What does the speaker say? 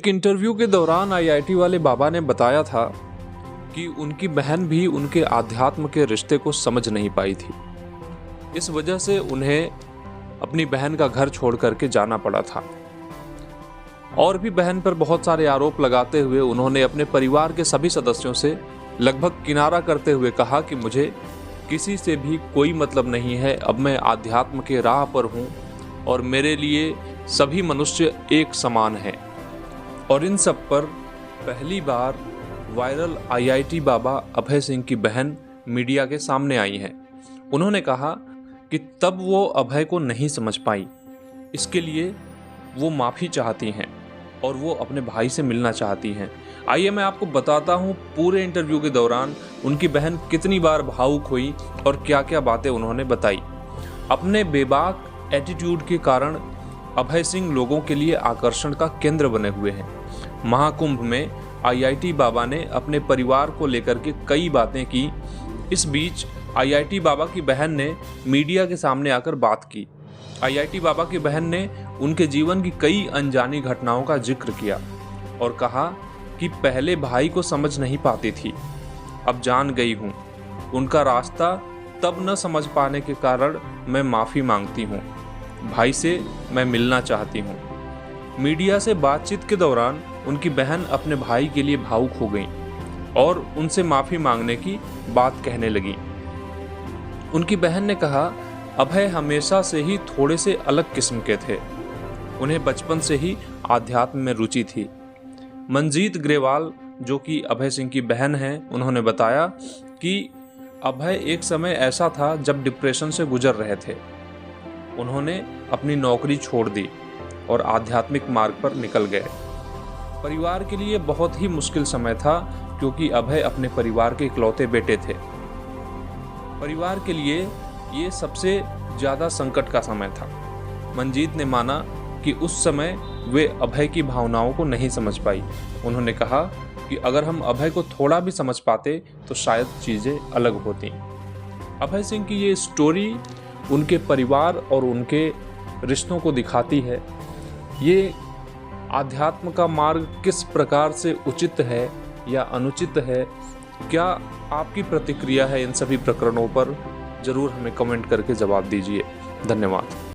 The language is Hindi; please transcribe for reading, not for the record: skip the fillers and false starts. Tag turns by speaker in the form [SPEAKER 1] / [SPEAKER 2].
[SPEAKER 1] एक इंटरव्यू के दौरान आईआईटी वाले बाबा ने बताया था कि उनकी बहन भी उनके आध्यात्म के रिश्ते को समझ नहीं पाई थी। इस वजह से उन्हें अपनी बहन का घर छोड़ करके जाना पड़ा था। और भी बहन पर बहुत सारे आरोप लगाते हुए उन्होंने अपने परिवार के सभी सदस्यों से लगभग किनारा करते हुए कहा कि मुझे किसी से भी कोई मतलब नहीं है, अब मैं आध्यात्म के राह पर हूँ और मेरे लिए सभी मनुष्य एक समान हैं। और इन सब पर पहली बार वायरल आईआईटी बाबा अभय सिंह की बहन मीडिया के सामने आई हैं। उन्होंने कहा कि तब वो अभय को नहीं समझ पाई, इसके लिए वो माफ़ी चाहती हैं और वो अपने भाई से मिलना चाहती हैं। आइए मैं आपको बताता हूँ पूरे इंटरव्यू के दौरान उनकी बहन कितनी बार भावुक हुई और क्या क्या बातें उन्होंने बताई। अपने बेबाक एटीट्यूड के कारण अभय सिंह लोगों के लिए आकर्षण का केंद्र बने हुए हैं। महाकुंभ में आईआईटी बाबा ने अपने परिवार को लेकर के कई बातें की। इस बीच आईआईटी बाबा की बहन ने मीडिया के सामने आकर बात की। आईआईटी बाबा की बहन ने उनके जीवन की कई अनजानी घटनाओं का जिक्र किया और कहा कि पहले भाई को समझ नहीं पाती थी, अब जान गई हूँ। उनका रास्ता तब न समझ पाने के कारण मैं माफ़ी मांगती हूँ। भाई से मैं मिलना चाहती हूँ। मीडिया से बातचीत के दौरान उनकी बहन अपने भाई के लिए भावुक हो गई और उनसे माफ़ी मांगने की बात कहने लगी। उनकी बहन ने कहा, अभय हमेशा से ही थोड़े से अलग किस्म के थे। उन्हें बचपन से ही आध्यात्म में रुचि थी। मंजीत ग्रेवाल, जो कि अभय सिंह की बहन हैं, उन्होंने बताया कि अभय एक समय ऐसा था जब डिप्रेशन से गुजर रहे थे। उन्होंने अपनी नौकरी छोड़ दी और आध्यात्मिक मार्ग पर निकल गए। परिवार के लिए बहुत ही मुश्किल समय था क्योंकि अभय अपने परिवार के इकलौते बेटे थे। परिवार के लिए ये सबसे ज़्यादा संकट का समय था। मंजीत ने माना कि उस समय वे अभय की भावनाओं को नहीं समझ पाई। उन्होंने कहा कि अगर हम अभय को थोड़ा भी समझ पाते तो शायद चीज़ें अलग होती। अभय सिंह की ये स्टोरी उनके परिवार और उनके रिश्तों को दिखाती है। ये आध्यात्म का मार्ग किस प्रकार से उचित है या अनुचित है, क्या आपकी प्रतिक्रिया है इन सभी प्रकरणों पर? ज़रूर हमें कमेंट करके जवाब दीजिए। धन्यवाद।